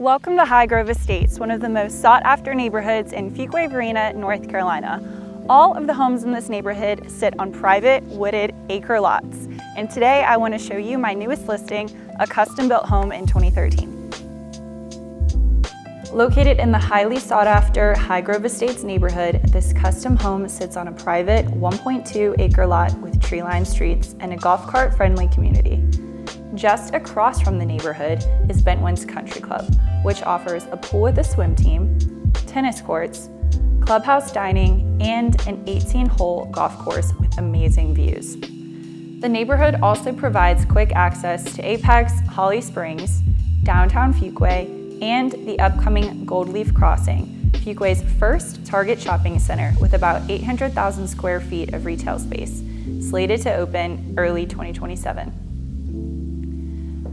Welcome to Highgrove Estates, one of the most sought-after neighborhoods in Fuquay-Varina, North Carolina. All of the homes in this neighborhood sit on private, wooded acre lots. And today I want to show you my newest listing, a custom-built home in 2013. Located in the highly sought-after Highgrove Estates neighborhood, this custom home sits on a private 1.2 acre lot with tree-lined streets and a golf cart-friendly community. Just across from the neighborhood is Bentwinds Country Club, which offers a pool with a swim team, tennis courts, clubhouse dining, and an 18-hole golf course with amazing views. The neighborhood also provides quick access to Apex, Holly Springs, downtown Fuquay, and the upcoming Gold Leaf Crossing, Fuquay's first Target shopping center with about 800,000 square feet of retail space, slated to open early 2027.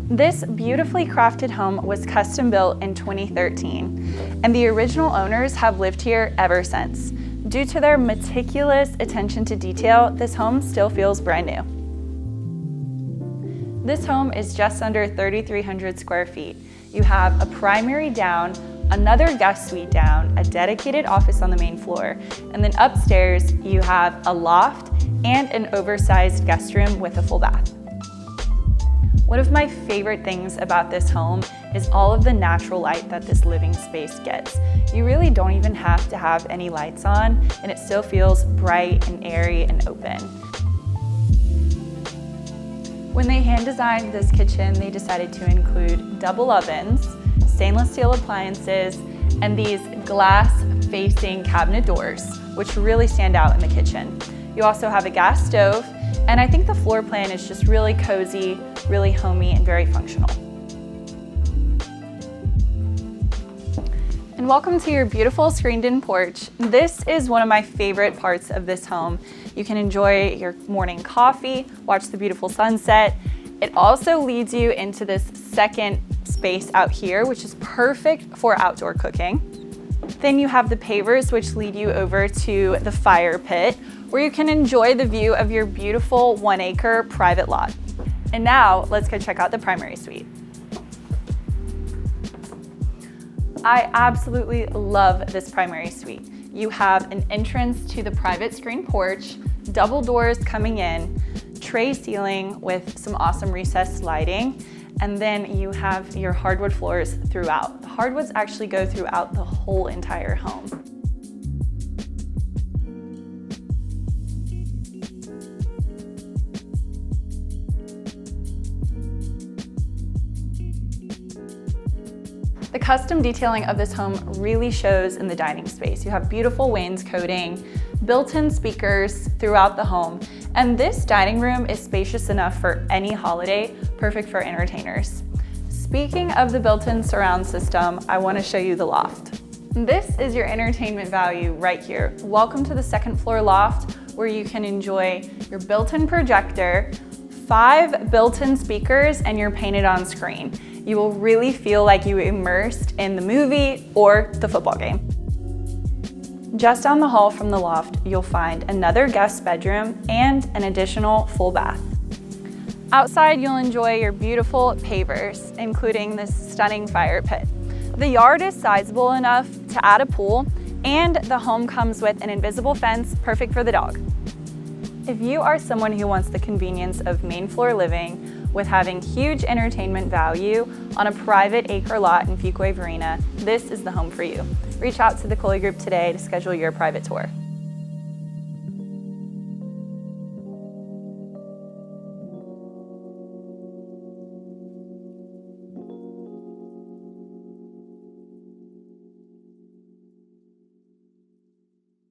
This beautifully crafted home was custom built in 2013, and the original owners have lived here ever since. Due to their meticulous attention to detail, this home still feels brand new. This home is just under 3,300 square feet. You have a primary down, another guest suite down, a dedicated office on the main floor, and then upstairs you have a loft and an oversized guest room with a full bath. One of my favorite things about this home is all of the natural light that this living space gets. You really don't even have to have any lights on, and it still feels bright and airy and open. When they hand designed this kitchen, they decided to include double ovens, stainless steel appliances, and these glass-facing cabinet doors, which really stand out in the kitchen. You also have a gas stove, and I think the floor plan is just really cozy, really homey, and very functional. And welcome to your beautiful screened-in porch. This is one of my favorite parts of this home. You can enjoy your morning coffee, watch the beautiful sunset. It also leads you into this second space out here, which is perfect for outdoor cooking. Then you have the pavers, which lead you over to the fire pit, where you can enjoy the view of your beautiful 1 acre private lot. And now let's go check out the primary suite. I absolutely love this primary suite. You have an entrance to the private screen porch, double doors coming in, tray ceiling with some awesome recessed lighting, and then you have your hardwood floors throughout. The hardwoods actually go throughout the whole entire home. The custom detailing of this home really shows in the dining space. You have beautiful wainscoting, built-in speakers throughout the home, and this dining room is spacious enough for any holiday, perfect for entertainers. Speaking of the built-in surround system, I want to show you the loft. This is your entertainment value right here. Welcome to the second floor loft, where you can enjoy your built-in projector, 5 built-in speakers, and you're painted on screen. You will really feel like you were immersed in the movie or the football game. Just down the hall from the loft, you'll find another guest bedroom and an additional full bath. Outside, you'll enjoy your beautiful pavers, including this stunning fire pit. The yard is sizable enough to add a pool, and the home comes with an invisible fence, perfect for the dog. If you are someone who wants the convenience of main floor living with having huge entertainment value on a private acre lot in Fuquay-Varina, this is the home for you. Reach out to the Coley Group today to schedule your private tour.